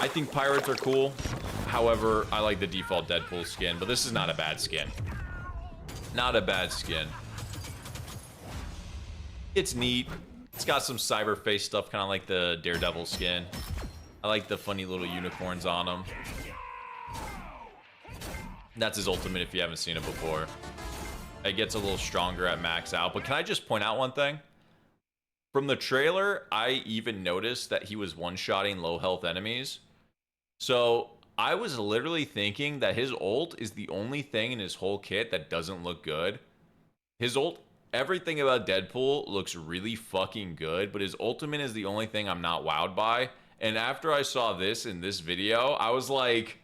I think pirates are cool. However, I like the default Deadpool skin, but this is not a bad skin. Not a bad skin. It's neat. It's got some cyberface stuff, kind of like the Daredevil skin. I like the funny little unicorns on him. That's his ultimate if you haven't seen it before. It gets a little stronger at max out. But can I just point out one thing? From the trailer, I even noticed that he was one-shotting low health enemies. So I was literally thinking that his ult is the only thing in his whole kit that doesn't look good. His ult, everything about Deadpool looks really fucking good, but his ultimate is the only thing I'm not wowed by. And after I saw this in this video, I was like,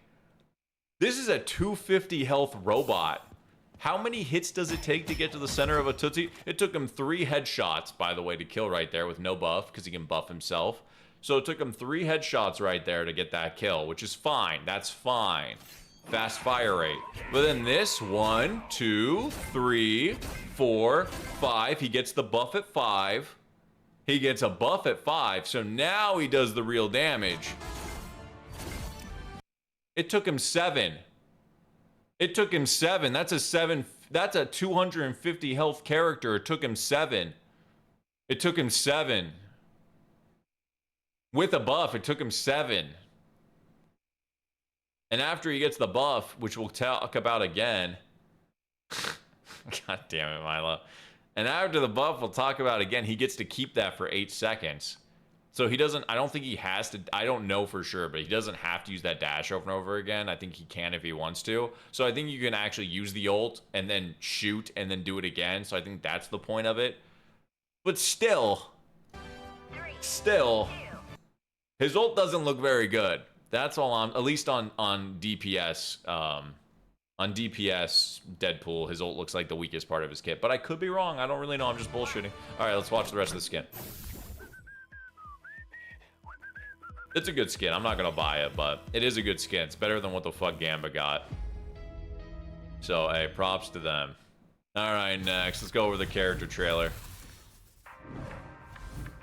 this is a 250 health robot. How many hits does it take to get to the center of a Tootsie? It took him 3 headshots, by the way, to kill right there with no buff, because he can buff himself. So it took him 3 headshots right there to get that kill, which is fine. That's fine. Fast fire rate. But then this, 1, 2, 3, 4, 5. He gets the buff at 5. He gets a buff at 5. So now he does the real damage. It took him 7. It took him 7. That's a 7. That's a 250 health character. It took him 7. It took him 7. With a buff, it took him 7. And after he gets the buff, which we'll talk about again. God damn it, Milo. And after the buff, we'll talk about again. He gets to keep that for 8 seconds. So he doesn't, I don't think he has to, I don't know for sure, but he doesn't have to use that dash over and over again. I think he can if he wants to. So I think you can actually use the ult and then shoot and then do it again. So I think that's the point of it. But still, his ult doesn't look very good. That's all I'm, at least on DPS, on DPS Deadpool, his ult looks like the weakest part of his kit. But I could be wrong. I don't really know. I'm just bullshitting. All right, let's watch the rest of the skin. It's a good skin. I'm not going to buy it, but it is a good skin. It's better than what the fuck Gamba got. So, hey, props to them. All right, next. Let's go over the character trailer.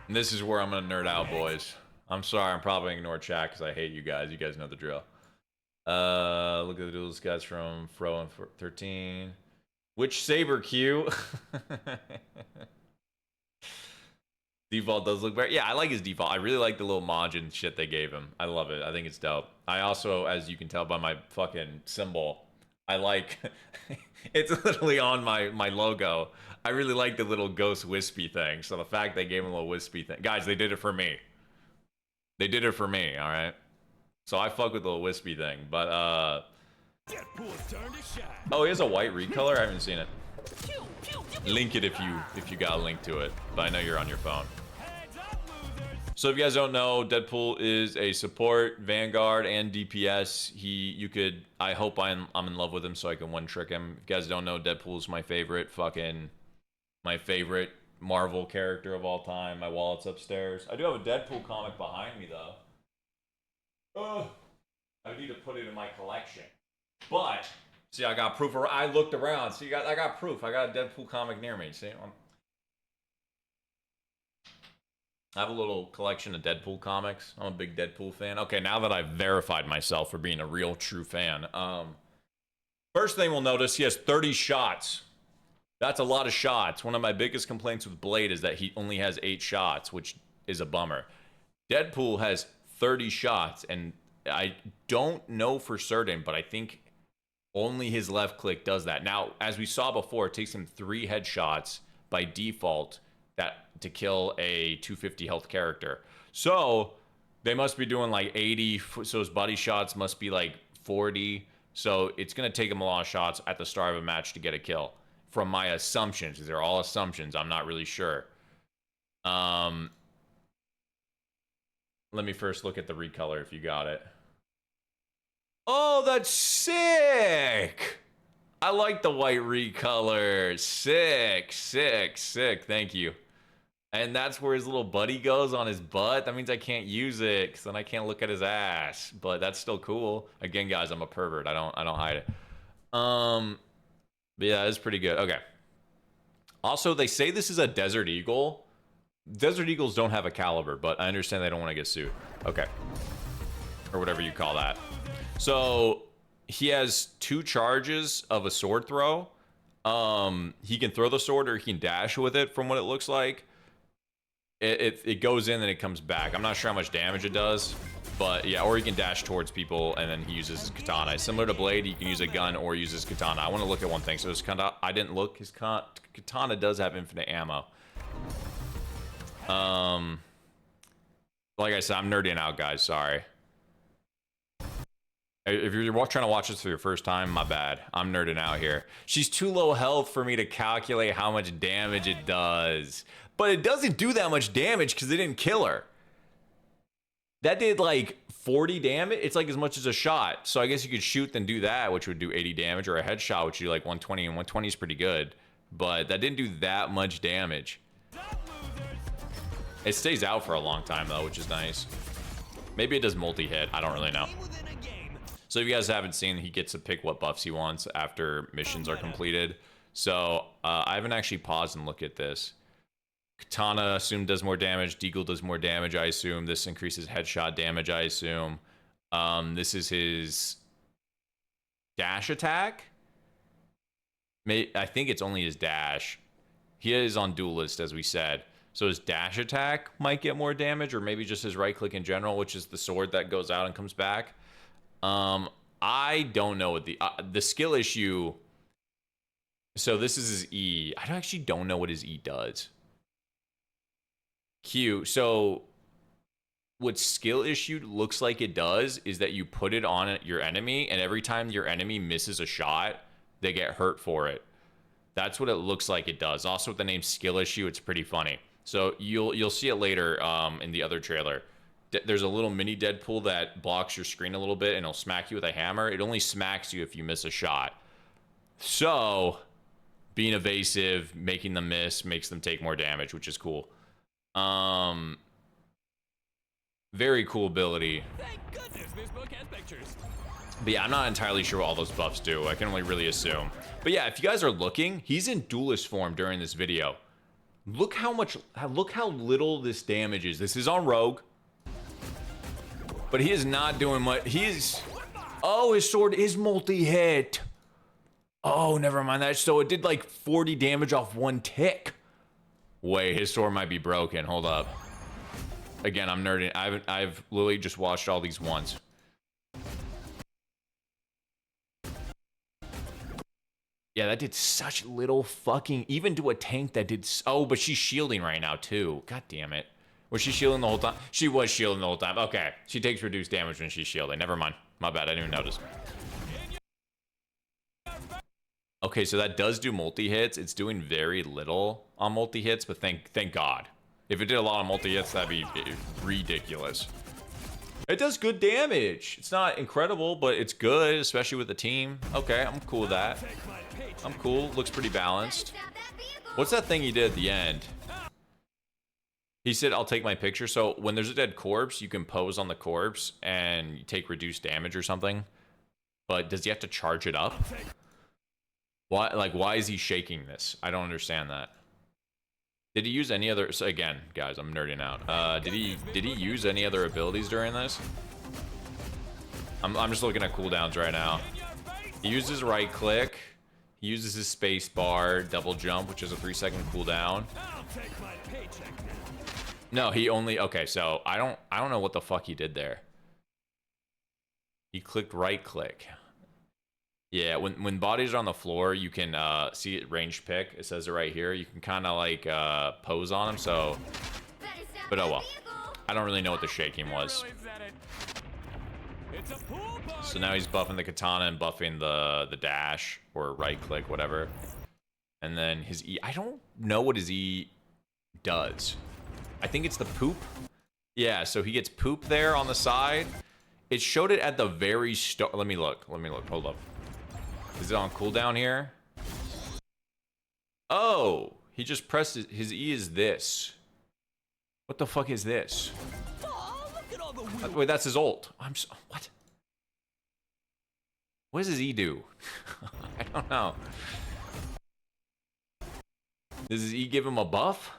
And this is where I'm going to nerd out, boys. I'm sorry. I'm probably going to ignore chat because I hate you guys. You guys know the drill. Look at the duels guys from Fro and 13. Which Saber Q? Default does look better. Yeah, I like his default. I really like the little Majin shit they gave him. I love it. I think it's dope. I also, as you can tell by my fucking symbol, I like... it's literally on my logo. I really like the little ghost wispy thing. So the fact they gave him a little wispy thing... Guys, they did it for me. They did it for me, alright? So I fuck with the little wispy thing. But, oh, he has a white recolor? I haven't seen it. Link it if you got a link to it. But I know you're on your phone. So if you guys don't know, Deadpool is a support, Vanguard, and DPS. I hope I'm in love with him so I can one-trick him. If you guys don't know, Deadpool is my favorite Marvel character of all time. My wallet's upstairs. I do have a Deadpool comic behind me, though. Oh, I need to put it in my collection. But, see, I got proof. I looked around. See, I got proof. I got a Deadpool comic near me. See, I have a little collection of Deadpool comics. I'm a big Deadpool fan. Okay, now that I've verified myself for being a real, true fan. First thing we'll notice, he has 30 shots. That's a lot of shots. One of my biggest complaints with Blade is that he only has 8 shots, which is a bummer. Deadpool has 30 shots, and I don't know for certain, but I think only his left click does that. Now, as we saw before, it takes him 3 headshots by default to kill a 250 health character. So they must be doing like 80, so his body shots must be like 40. So it's going to take him a lot of shots at the start of a match to get a kill. From my assumptions, these are all assumptions, I'm not really sure. Let me first look at the recolor if you got it. Oh, that's sick! I like the white recolor. Sick, sick, sick. Thank you. And that's where his little buddy goes on his butt. That means I can't use it, because then I can't look at his ass. But that's still cool. Again, guys, I'm a pervert. I don't hide it. But yeah, it's pretty good. Okay. Also, they say this is a Desert Eagle. Desert Eagles don't have a caliber, but I understand they don't want to get sued. Okay. or whatever you call that. So he has 2 charges of a sword throw. He can throw the sword or he can dash with it from what it looks like. It goes in and it comes back. I'm not sure how much damage it does, but yeah, or he can dash towards people and then he uses his katana. Similar to Blade, he can use a gun or use his katana. I want to look at one thing. So his katana, I didn't look. His katana does have infinite ammo. Like I said, I'm nerding out, guys. Sorry. If you're trying to watch this for your first time, my bad. I'm nerding out here. She's too low health for me to calculate how much damage it does. But it doesn't do that much damage because it didn't kill her. That did like 40 damage. It's like as much as a shot. So I guess you could shoot then do that, which would do 80 damage, or a headshot, which would do like 120, and 120 is pretty good. But that didn't do that much damage. It stays out for a long time though, which is nice. Maybe it does multi-hit. I don't really know. So if you guys haven't seen, he gets to pick what buffs he wants after missions are completed. So I haven't actually paused and looked at this. Katana, assume, does more damage. Deagle does more damage, I assume. This increases headshot damage, I assume. This is his dash attack. I think it's only his dash. He is on Duelist, as we said. So his dash attack might get more damage, or maybe just his right click in general, which is the sword that goes out and comes back. I don't know what the skill issue. So this is his E. I actually don't know what his E does. Q. So what skill issue looks like it does is that you put it on your enemy, and every time your enemy misses a shot, they get hurt for it. That's what it looks like it does. Also with the name skill issue, it's pretty funny. So you'll see it later in the other trailer. There's a little mini Deadpool that blocks your screen a little bit and it'll smack you with a hammer. It only smacks you if you miss a shot. So being evasive, making them miss, makes them take more damage, which is cool. Very cool ability. Thank goodness this book has pictures. But yeah, I'm not entirely sure what all those buffs do. I can only really assume. But yeah, if you guys are looking, he's in duelist form during this video. Look how little this damage is. This is on Rogue. But he is not doing much. Oh, his sword is multi-hit. Oh, never mind that. So it did like 40 damage off one tick. Wait, his sword might be broken. Hold up. Again, I'm nerding. I've literally just watched all these once. Yeah, that did such little fucking, even to a tank that did, oh, but she's shielding right now too. God damn it. Was she shielding the whole time? She was shielding the whole time. Okay. She takes reduced damage when she's shielding. Never mind. My bad. I didn't even notice. Okay, so that does do multi-hits. It's doing very little on multi-hits, but thank God. If it did a lot of multi-hits, that'd be ridiculous. It does good damage. It's not incredible, but it's good, especially with the team. Okay, I'm cool with that. I'm cool. Looks pretty balanced. What's that thing he did at the end? He said, I'll take my picture. So when there's a dead corpse, you can pose on the corpse and you take reduced damage or something. But does he have to charge it up? Why is he shaking this? I don't understand that. Did he use any other, so again, guys, I'm nerding out. Did he use any other abilities during this? I'm just looking at cooldowns right now. He uses right click. He uses his space bar, double jump, which is a 3-second cooldown. No, he only, okay, so I don't know what the fuck he did there. He clicked right click. Yeah, when bodies are on the floor, you can see it range pick. It says it right here. You can kind of like pose on them. So, but oh well. I don't really know what the shaking was. So now he's buffing the katana and buffing the dash or right click, whatever. And then his E. I don't know what his E does. I think it's the poop. Yeah, so he gets poop there on the side. It showed it at the very start. Let me look. Hold up. Is it on cooldown here? Oh, he just pressed his E is this. What the fuck is this? Wait, that's his ult. What? What does his E do? I don't know. Does his E give him a buff?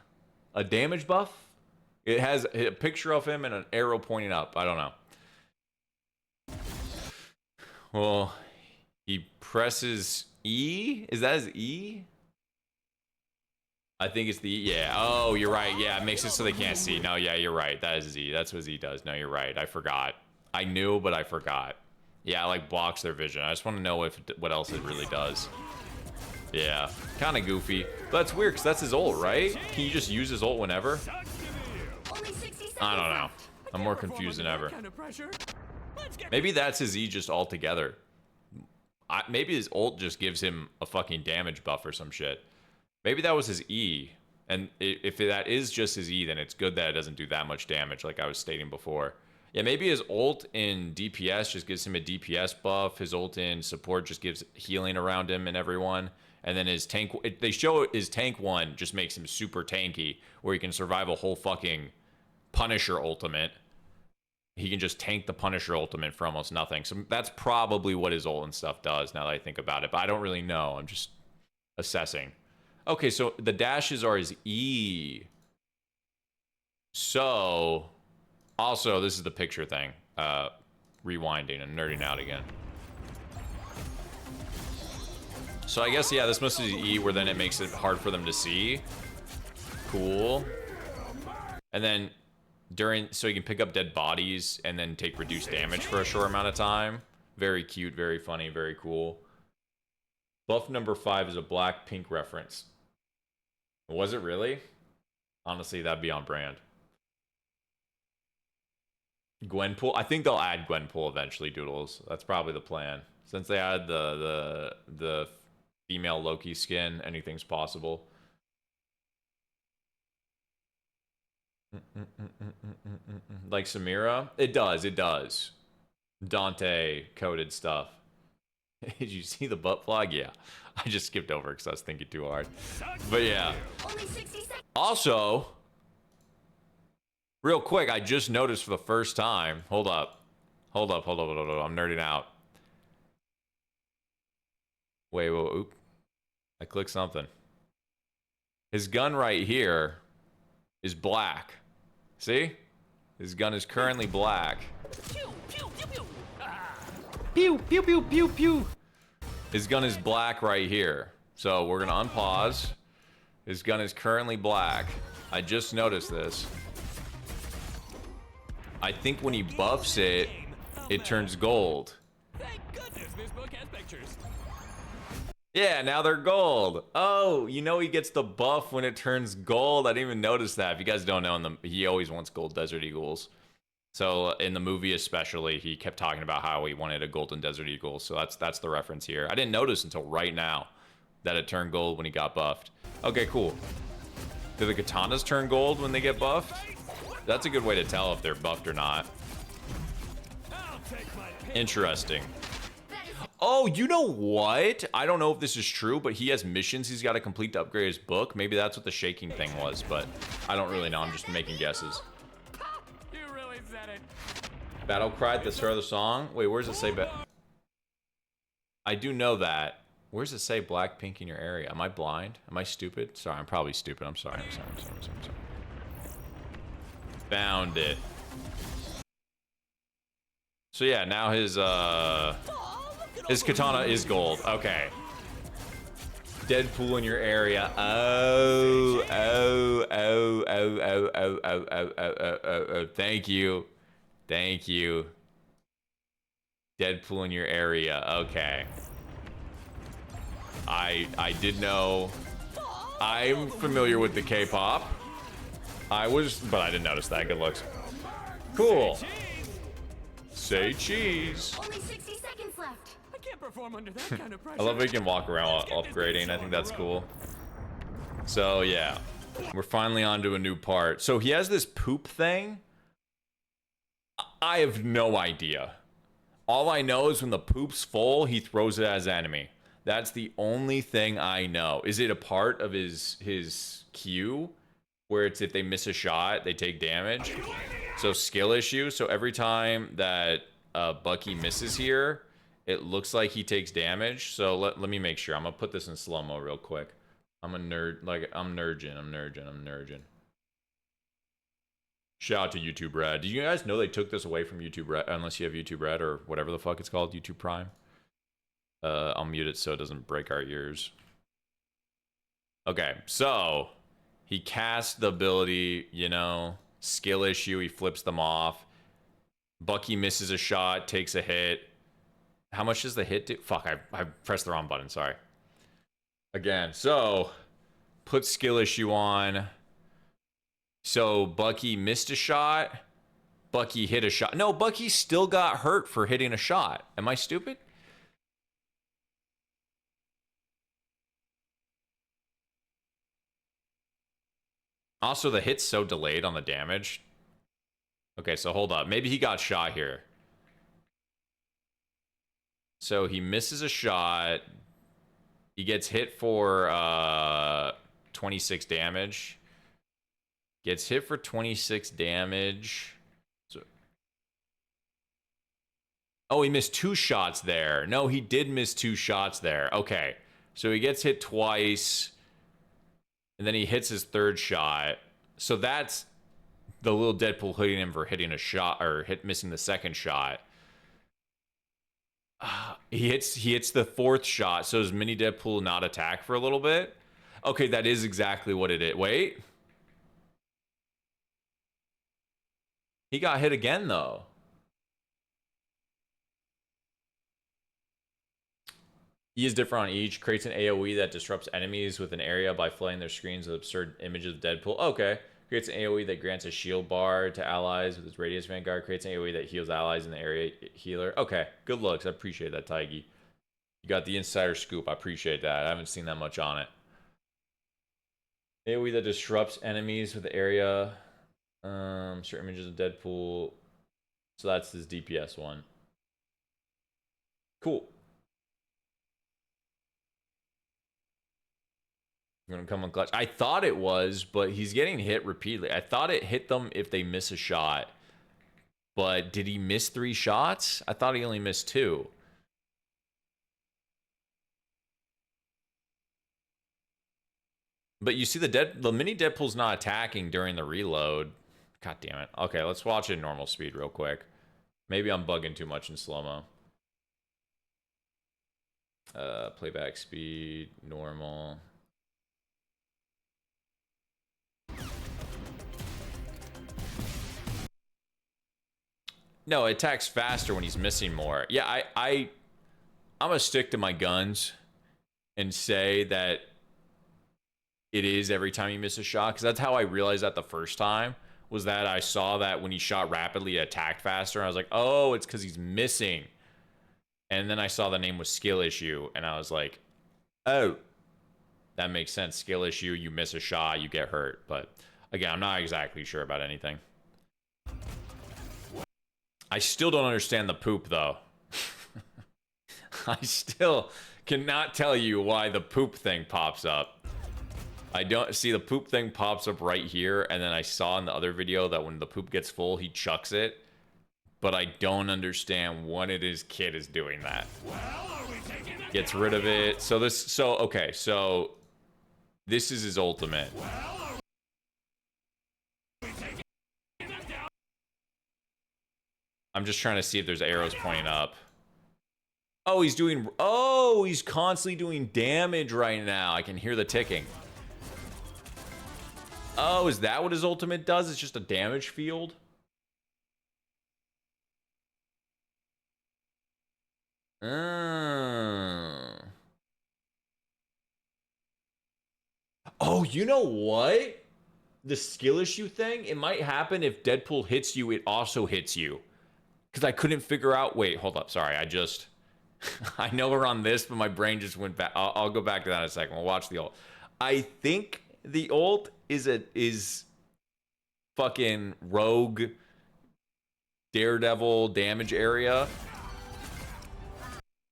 A damage buff? It has a picture of him and an arrow pointing up. I don't know. Well, he presses E? Is that his E? I think it's the E. Yeah. Oh, you're right. Yeah, it makes it so they can't see. No, yeah, you're right. That is Z. That's what Z does. No, you're right. I forgot. I knew, but I forgot. Yeah, like blocks their vision. I just want to know if what else it really does. Yeah, kind of goofy. But that's weird because that's his ult, right? Can you just use his ult whenever? I don't know. I'm more confused than ever. Maybe that's his E just altogether. Maybe his ult just gives him a fucking damage buff or some shit. Maybe that was his E. And if that is just his E, then it's good that it doesn't do that much damage like I was stating before. Yeah, maybe his ult in DPS just gives him a DPS buff. His ult in support just gives healing around him and everyone. And then his tank, they show his tank one just makes him super tanky, where he can survive a whole fucking Punisher ultimate. He can just tank the Punisher ultimate for almost nothing. So that's probably what his ult and stuff does now that I think about it. But I don't really know. I'm just assessing. Okay, so the dashes are his E. So, also, this is the picture thing. Rewinding and nerding out again. So I guess, yeah, this must be E, where then it makes it hard for them to see. Cool. And then so you can pick up dead bodies and then take reduced damage for a short amount of time. Very cute, very funny, very cool. Buff number 5 is a Blackpink reference. Was it really? Honestly, that'd be on brand. Gwenpool? I think they'll add Gwenpool eventually, Doodles. That's probably the plan. Since they add the female Loki skin, anything's possible. Like Samira? It does. Dante coded stuff. Did you see the butt vlog? Yeah. I just skipped over because I was thinking too hard. But yeah. Also, real quick, I just noticed for the first time. Hold up. I'm nerding out. Wait, oop. I clicked something. His gun right here is black. See? His gun is currently black. Pew, pew, pew, pew, pew. His gun is black right here. So we're gonna unpause. His gun is currently black. I just noticed this. I think when he buffs it, it turns gold. Thank goodness this book has pictures. Yeah, now they're gold. Oh, you know he gets the buff when it turns gold. I didn't even notice that. If you guys don't know, he always wants gold Desert Eagles. So in the movie especially, he kept talking about how he wanted a golden Desert Eagle. So that's the reference here. I didn't notice until right now that it turned gold when he got buffed. Okay, cool. Do the katanas turn gold when they get buffed? That's a good way to tell if they're buffed or not. Interesting. Oh, you know what? I don't know if this is true, but he has missions he's got to complete to upgrade his book. Maybe that's what the shaking thing was, but I don't really know. I'm just making guesses. You really said it. Battle cry at the start of the song? Wait, where does it say? I do know that. Where does it say Blackpink in your area? Am I blind? Am I stupid? Sorry, I'm probably stupid. I'm sorry. Found it. So yeah, now his katana is gold. Okay. Deadpool in your area. Oh. Thank you. Deadpool in your area. Okay. I did know. I'm familiar with the K-pop. But I didn't notice that. Good looks. Cool. Say cheese. Only 60 seconds left. I can't perform under that kind of pressure. I love how you can walk around while upgrading. I think that's cool. So yeah, we're finally on to a new part. So he has this poop thing. I have no idea. All I know is when the poop's full, he throws it as enemy. That's the only thing I know. Is it a part of his Q? Where it's if they miss a shot, they take damage. So skill issue. So every time that Bucky misses here, it looks like he takes damage. So let me make sure. I'm gonna put this in slow-mo real quick. I'm a nerd. Like I'm nerdging. Shout out to YouTube Red. Do you guys know they took this away from YouTube Red? Unless you have YouTube Red or whatever the fuck it's called, YouTube Prime. I'll mute it so it doesn't break our ears. Okay, so he casts the ability, you know, skill issue. He flips them off. Bucky misses a shot, takes a hit. How much does the hit do? Fuck, I pressed the wrong button. Sorry. Again, so put skill issue on. So Bucky missed a shot. Bucky hit a shot. No, Bucky still got hurt for hitting a shot. Am I stupid? Also, the hit's so delayed on the damage. Okay, so hold up. Maybe he got shot here. So he misses a shot. He gets hit for 26 damage. Gets hit for 26 damage. So, oh, he missed 2 shots there. No, he did miss 2 shots there. Okay. So he gets hit twice. And then he hits his 3rd shot. So that's the little Deadpool hitting him for hitting a shot or missing the 2nd shot. He hits the 4th shot. So does mini Deadpool not attack for a little bit? Okay, that is exactly what it is. Wait. He got hit again though. E is different on each. Creates an AoE that disrupts enemies with an area by flooding their screens with absurd images of Deadpool. Okay. Creates an AoE that grants a shield bar to allies with its Radius Vanguard. Creates an AoE that heals allies in the area healer. Okay. Good looks. I appreciate that, Taigi. You got the insider scoop. I appreciate that. I haven't seen that much on it. AoE that disrupts enemies with the area. Certain images of Deadpool. So that's his DPS one. Cool. I'm gonna come on clutch. I thought it was, but he's getting hit repeatedly. I thought it hit them if they miss a shot. But did he miss 3 shots? I thought he only missed 2. But you see the mini Deadpool's not attacking during the reload. God damn it. Okay, let's watch it in normal speed real quick. Maybe I'm bugging too much in slow-mo. Playback speed, normal. No, it attacks faster when he's missing more. Yeah, I'm gonna stick to my guns and say that it is every time you miss a shot, because that's how I realized that the first time, was that I saw that when he shot rapidly, it attacked faster. And I was like, oh, it's because he's missing. And then I saw the name was skill issue, and I was like, oh, that makes sense. Skill issue, you miss a shot, you get hurt. But again, I'm not exactly sure about anything. I still don't understand the poop, though. I still cannot tell you why the poop thing pops up. I don't see the poop thing pops up right here, and then I saw in the other video that when the poop gets full, he chucks it. But I don't understand what it is Kid is doing that. Gets rid of it. So okay, so this is his ultimate. I'm just trying to see if there's arrows pointing up. Oh, he's constantly doing damage right now. I can hear the ticking. Oh, is that what his ultimate does? It's just a damage field? Oh, you know what? The skill issue thing, it might happen if Deadpool hits you, it also hits you. Because I couldn't figure out... Wait, hold up. Sorry, I know we're on this, but my brain just went back. I'll go back to that in a second. We'll watch the ult. I think the ult is fucking rogue Daredevil damage area.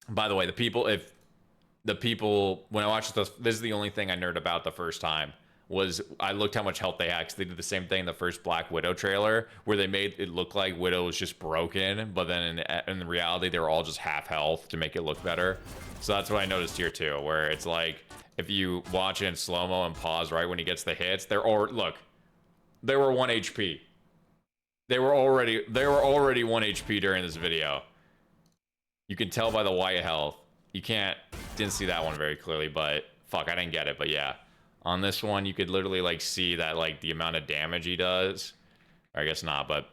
By the way, when I watched this is the only thing I nerd about the first time, was I looked how much health they had, because they did the same thing in the first Black Widow trailer, where they made it look like Widow was just broken, but then in reality, they were all just half health to make it look better. So that's what I noticed here too, where it's like, if you watch it in slow-mo and pause right when he gets the hits, they were 1 HP. They were already 1 HP during this video. You can tell by the white health. You can't, didn't see that one very clearly, but fuck, I didn't get it. But yeah, on this one, you could literally like see that like the amount of damage he does. Or I guess not, but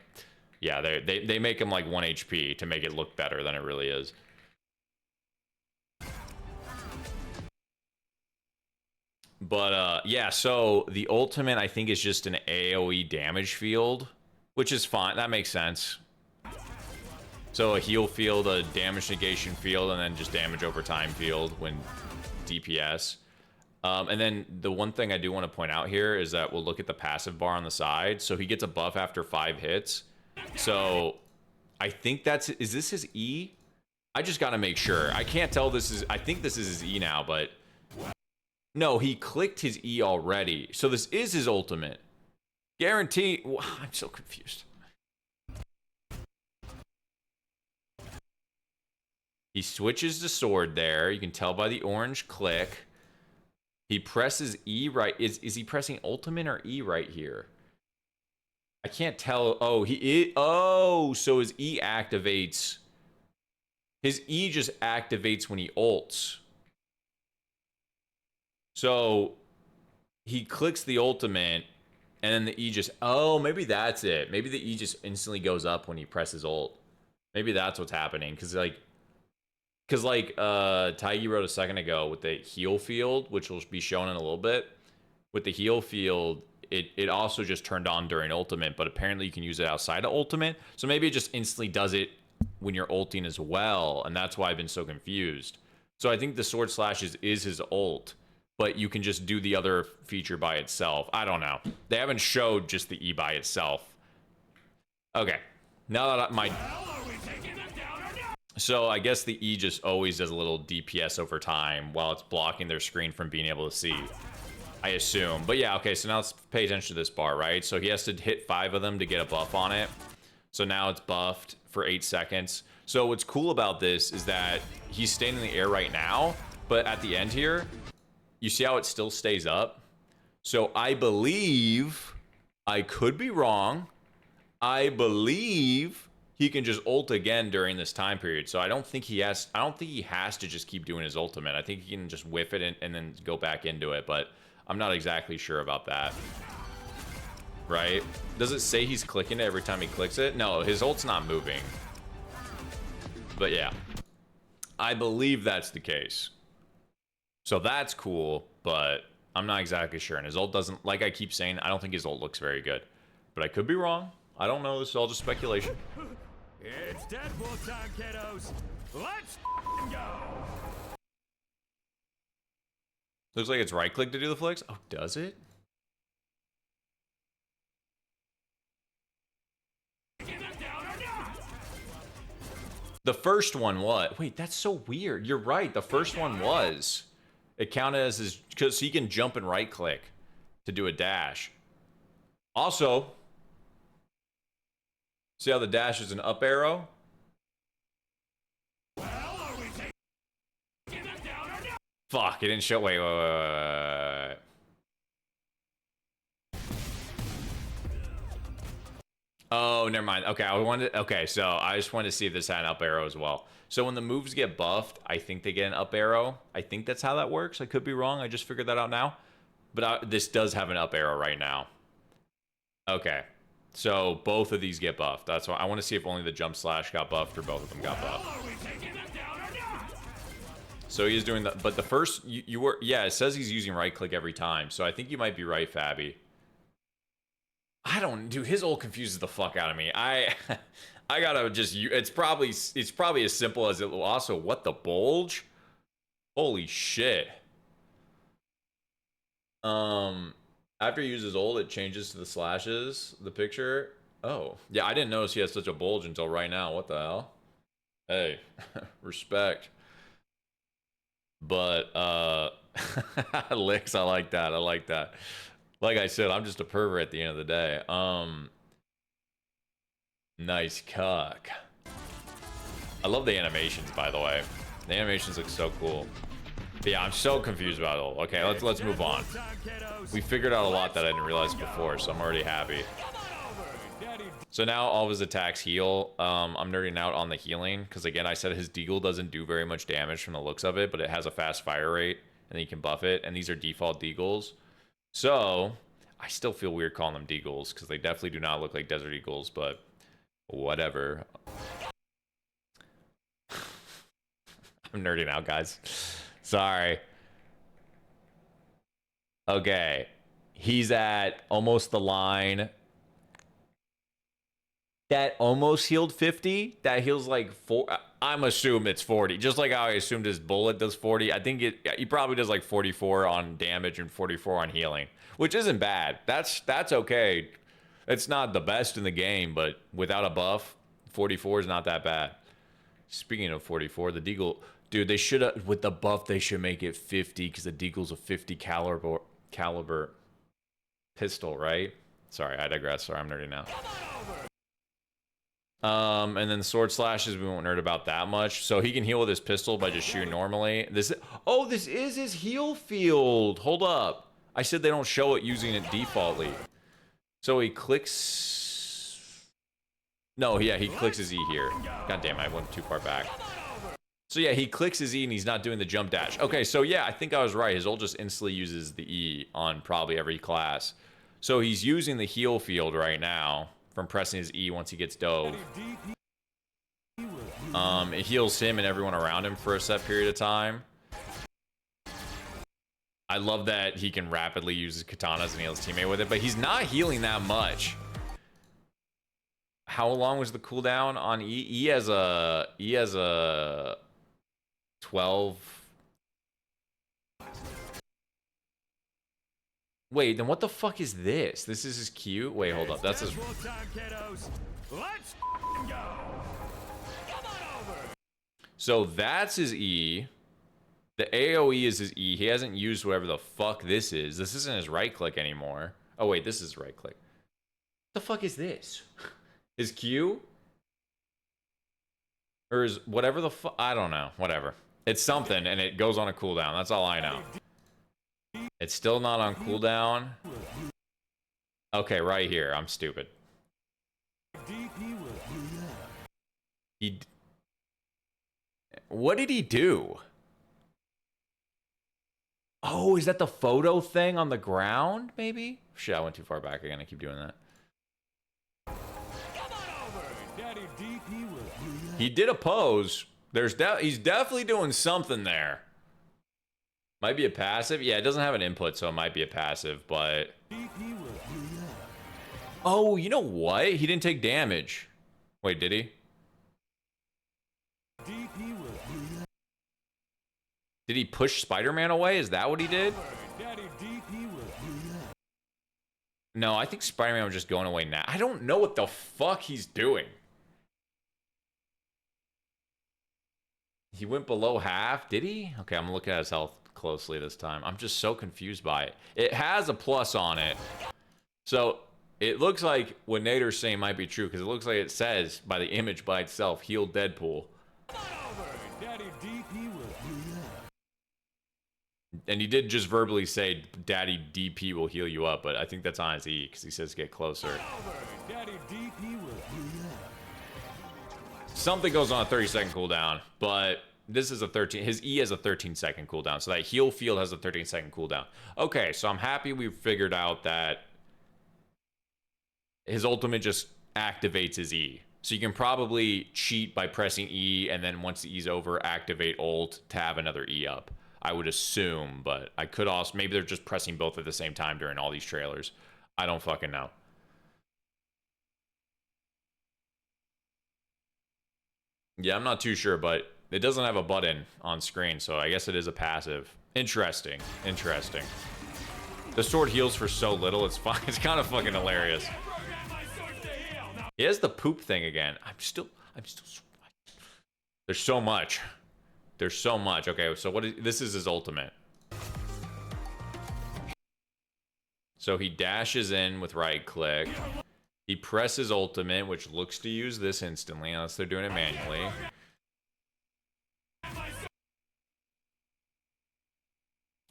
yeah, they make him like 1 HP to make it look better than it really is. But yeah, so the ultimate I think is just an AoE damage field, which is fine. That makes sense. So a heal field, a damage negation field, and then just damage over time field when DPS. And then the one thing I do want to point out here is that we'll look at the passive bar on the side. So he gets a buff after 5 hits. So I think that's, is this his E? I just got to make sure. I can't tell this is, I think this is his E now, but no, he clicked his E already. So this is his ultimate. Guarantee. I'm so confused. He switches to sword there. You can tell by the orange click. He presses E right. Is he pressing ultimate or E right here? I can't tell. Oh, so his E activates. His E just activates when he ults. So he clicks the ultimate and then the E just, oh, maybe that's it. Maybe the E just instantly goes up when he presses ult. Maybe that's what's happening. Cause Taigi wrote a second ago with the heal field, which will be shown in a little bit. With the heal field, it also just turned on during ultimate, but apparently you can use it outside of ultimate. So maybe it just instantly does it when you're ulting as well, and that's why I've been so confused. So I think the sword slash is his ult, but you can just do the other feature by itself. I don't know. They haven't showed just the E by itself. Okay. Now that So I guess the E just always does a little DPS over time while it's blocking their screen from being able to see, I assume. But yeah, okay, so now let's pay attention to this bar, right? So he has to hit 5 of them to get a buff on it. So now it's buffed for 8 seconds. So what's cool about this is that he's staying in the air right now, but at the end here, you see how it still stays up? So I believe, I could be wrong, I believe he can just ult again during this time period. So I don't think he has to just keep doing his ultimate. I think he can just whiff it and then go back into it, but I'm not exactly sure about that. Right? Does it say he's clicking it every time he clicks it? No, his ult's not moving. But yeah, I believe that's the case. So that's cool, but I'm not exactly sure. And his ult doesn't, like I keep saying, I don't think his ult looks very good. But I could be wrong. I don't know. This is all just speculation. It's Deadpool time, kiddos. Let's go. Looks like it's right click to do the flicks. Oh, does it? The first one, what? Wait, that's so weird. You're right. The first one was. It counted as his, because he can jump and right click to do a dash. Also, see how the dash is an up arrow? Fuck, it didn't show. Wait. Oh, never mind. Okay, okay, so I just wanted to see if this had an up arrow as well. So when the moves get buffed, I think they get an up arrow. I think that's how that works. I could be wrong. I just figured that out now. But this does have an up arrow right now. Okay. So both of these get buffed. That's why I want to see if only the jump slash got buffed or both of them got buffed. So he's doing that, but the first you were, yeah, it says he's using right click every time. So I think you might be right, Fabby. I don't, dude, his ult confuses the fuck out of me. I gotta just, it's probably as simple as it will. Also, what the bulge? Holy shit. After he uses ult, it changes to the slashes, the picture. Oh, yeah, I didn't notice he had such a bulge until right now. What the hell? Hey, respect. But, licks, I like that. I like that. Like I said, I'm just a pervert at the end of the day. Nice cock. I love the animations, by the way. The animations look so cool. But yeah, I'm so confused about it all. Okay, let's move on. We figured out a lot that I didn't realize before, so I'm already happy. So now all of his attacks heal. I'm nerding out on the healing because, again, I said his Deagle doesn't do very much damage from the looks of it, but it has a fast fire rate, and then you can buff it, and these are default Deagles. So I still feel weird calling them Deagles because they definitely do not look like Desert Eagles, but whatever. I'm nerding out, guys. Sorry. Okay. He's at almost the line. That almost healed 50. That heals like 4. I'm assuming it's 40. Just like how I assumed his bullet does 40. I think he probably does like 44 on damage and 44 on healing, which isn't bad. That's okay. It's not the best in the game, but without a buff, 44 is not that bad. Speaking of 44, the Deagle, dude, they should have, with the buff, they should make it 50 because the Deagle's a 50 caliber pistol, right? Sorry, I digress. Sorry, I'm nerding now. And then sword slashes, we won't nerd about that much. So he can heal with his pistol by just shooting normally. This is his heal field. Hold up. I said they don't show it using it defaultly. So he clicks. No, yeah, he clicks his E here. God damn it, I went too far back. So yeah, he clicks his E and he's not doing the jump dash. Okay, so yeah, I think I was right. His ult just instantly uses the E on probably every class. So he's using the heal field right now from pressing his E once he gets dove. It heals him and everyone around him for a set period of time. I love that he can rapidly use his katanas and heal his teammate with it, but he's not healing that much. How long was the cooldown on E? E has a 12. Wait, then what the fuck is this? This is his Q? Wait, hold up. That's his. So that's his E. The AoE is his E. He hasn't used whatever the fuck this is. This isn't his right click anymore. Oh, wait, this is right click. What the fuck is this? His Q? Or is whatever the fuck? I don't know. Whatever. It's something, and it goes on a cooldown. That's all I know. It's still not on cooldown. Okay, right here. I'm stupid. What did he do? Oh, is that the photo thing on the ground, maybe? Shit, I went too far back again. I keep doing that. He did a pose. He's definitely doing something there. Might be a passive. Yeah, it doesn't have an input, so it might be a passive, but... Oh, you know what? He didn't take damage. Wait, did he? Did he push Spider-Man away? Is that what he did? No, I think Spider-Man was just going away now. I don't know what the fuck he's doing. He went below half. Did he? Okay, I'm looking at his health closely this time. I'm just so confused by it. It has a plus on it. So it looks like what Nader's saying might be true because it looks like it says by the image by itself, heal Deadpool. And he did just verbally say, Daddy DP will heal you up, but I think that's on his E because he says get closer. Something goes on a 30-second cooldown, but this is a 13. His E has a 13-second cooldown, so that heal field has a 13-second cooldown. Okay, so I'm happy we figured out that his ultimate just activates his E. So you can probably cheat by pressing E, and then once the E's over, activate ult to have another E up. I would assume, but I could also... Maybe they're just pressing both at the same time during all these trailers. I don't fucking know. Yeah, I'm not too sure, but it doesn't have a button on screen, so I guess it is a passive. Interesting. Interesting. The sword heals for so little, it's fine. It's kind of fucking hilarious. He has the poop thing again. I'm still... There's so much. There's so much. Okay, so this is his ultimate. So he dashes in with right click. He presses ultimate, which looks to use this instantly, unless they're doing it manually.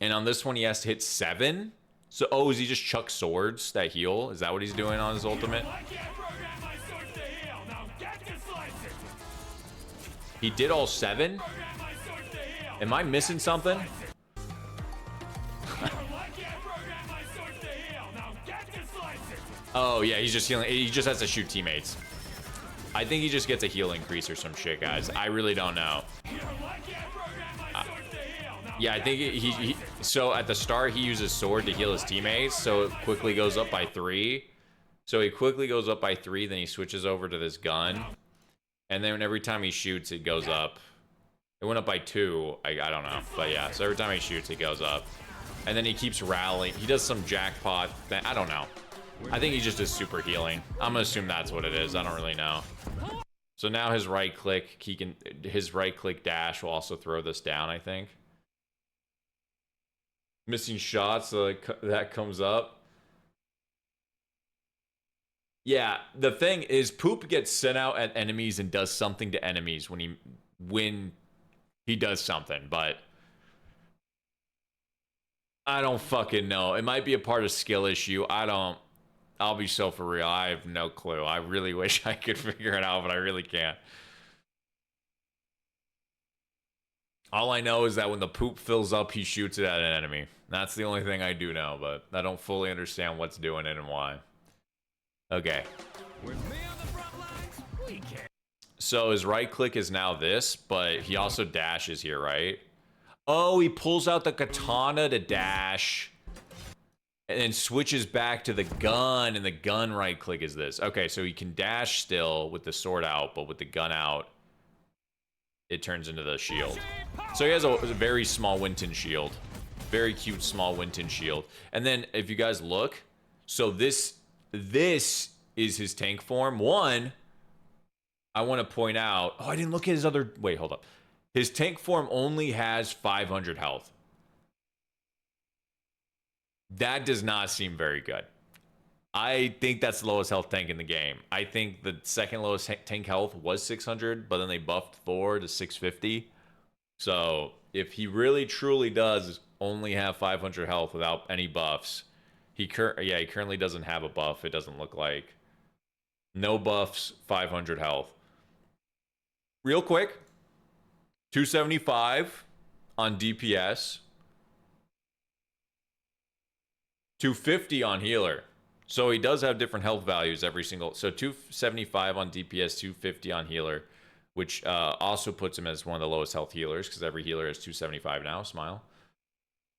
And on this one, he has to hit 7. So, oh, is he just chuck swords that heal? Is that what he's doing on his ultimate? He did all 7? Am I missing something? Oh, yeah, he's just healing. He just has to shoot teammates. I think he just gets a heal increase or some shit, guys. I really don't know. Yeah, I think he so at the start, he uses sword to heal his teammates, so it quickly goes up by 3. So he quickly goes up by 3, then he switches over to this gun. And then every time he shoots, it goes up. It went up by 2. I don't know. But yeah, so every time he shoots, it goes up. And then he keeps rallying. He does some jackpot thing. I don't know. I think he just does super healing. I'm gonna assume that's what it is. I don't really know. So now his right click, his right click dash will also throw this down, I think. Missing shots, so that comes up. Yeah, the thing is, Poop gets sent out at enemies and does something to enemies when he does something, but I don't fucking know. It might be a part of skill issue. I'll be so for real. I have no clue. I really wish I could figure it out, but I really can't. All I know is that when the poop fills up, he shoots it at an enemy. That's the only thing I do know, but I don't fully understand what's doing it and why. Okay. With me on the front lines, we can. So his right click is now this, but he also dashes here, right? Oh, he pulls out the katana to dash. And then switches back to the gun, and the gun right click is this. Okay, so he can dash still with the sword out, but with the gun out, it turns into the shield. So he has a very small Winton shield. Very cute small Winton shield. And then if you guys look, so this is his tank form. One, I want to point out, oh, I didn't look at his other, wait, hold up. His tank form only has 500 health. That does not seem very good. I think that's the lowest health tank in the game. I think the second lowest tank health was 600, but then they buffed Thor to 650. So if he really truly does only have 500 health without any buffs, he currently doesn't have a buff. It doesn't look like. No buffs, 500 health. Real quick, 275 on DPS. 250 on healer. So he does have different health values every single. So 275 on DPS, 250 on healer, which also puts him as one of the lowest health healers because every healer is 275 now. Smile.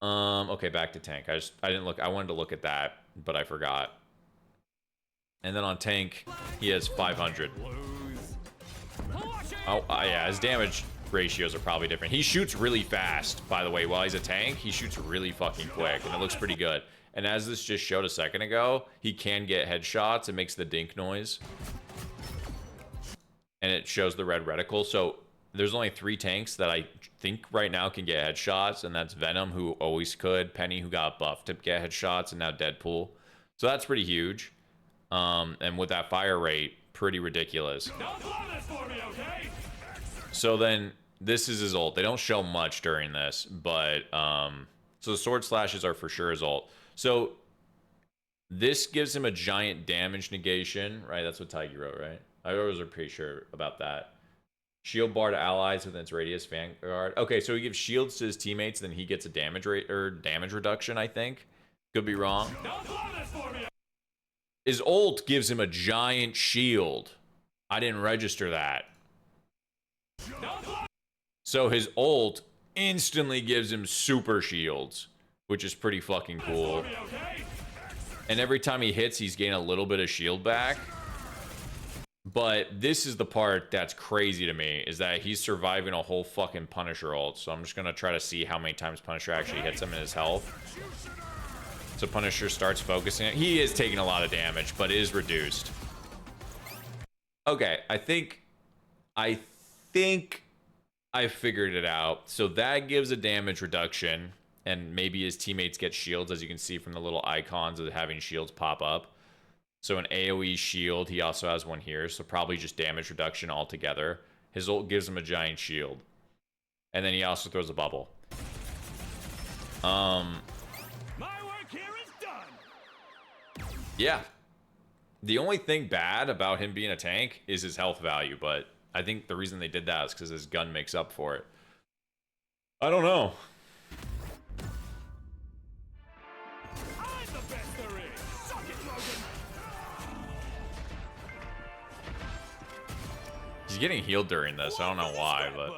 Okay, back to tank. I didn't look. I wanted to look at that, but I forgot. And then on tank, he has 500. Oh, yeah, his damage ratios are probably different. He shoots really fast, by the way. While he's a tank, he shoots really fucking quick, and it looks pretty good. And as this just showed a second ago, he can get headshots. It makes the dink noise. And it shows the red reticle. So there's only 3 tanks that I think right now can get headshots. And that's Venom, who always could. Penny, who got buffed to get headshots. And now Deadpool. So that's pretty huge. And with that fire rate, pretty ridiculous. Don't blow this for me, okay? So then this is his ult. They don't show much during this. But so the sword slashes are for sure his ult. So this gives him a giant damage negation, right? That's what Taigi wrote, right? I was pretty sure about that. Shield bar to allies within its radius, Vanguard. Okay, so he gives shields to his teammates, then he gets a damage rate or damage reduction, I think. Could be wrong. Don't blow this for me. His ult gives him a giant shield. I didn't register that. So his ult instantly gives him super shields, which is pretty fucking cool. And every time he hits, he's getting a little bit of shield back. But this is the part that's crazy to me, is that he's surviving a whole fucking Punisher ult. So I'm just going to try to see how many times Punisher actually hits him in his health. So Punisher starts focusing. He is taking a lot of damage, but it is reduced. Okay, I think I figured it out. So that gives a damage reduction. And maybe his teammates get shields, as you can see from the little icons of having shields pop up. So an AoE shield, he also has one here. So probably just damage reduction altogether. His ult gives him a giant shield. And then he also throws a bubble. My work here is done. Yeah. The only thing bad about him being a tank is his health value, but I think the reason they did that is because his gun makes up for it. I don't know. I'm the best there is. Suck it, Logan. He's getting healed during this. I don't know why, but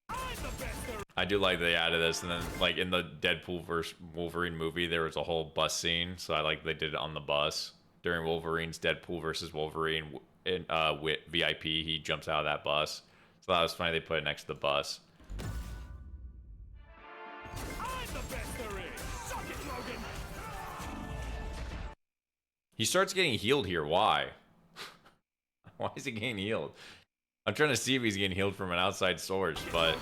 I'm the best there is. I do like they added this. And then, like in the Deadpool vs. Wolverine movie, there was a whole bus scene. So I like they did it on the bus during Wolverine's Deadpool versus Wolverine in with VIP. He jumps out of that bus. So that was funny. They put it next to the bus. I'm the best there is. Suck it, Logan. He starts getting healed here. Why? Why is he getting healed? I'm trying to see if he's getting healed from an outside source, but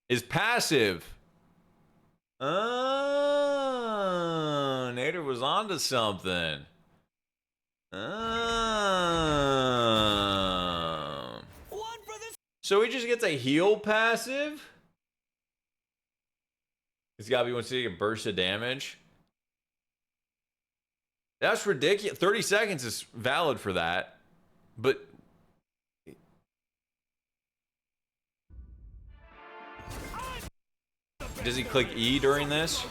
is passive. Oh, Nader was onto something. Oh. One for the So he just gets a heal passive? It's gotta be once he get a burst of damage. That's ridiculous. 30 seconds is valid for that. But does he click E during this?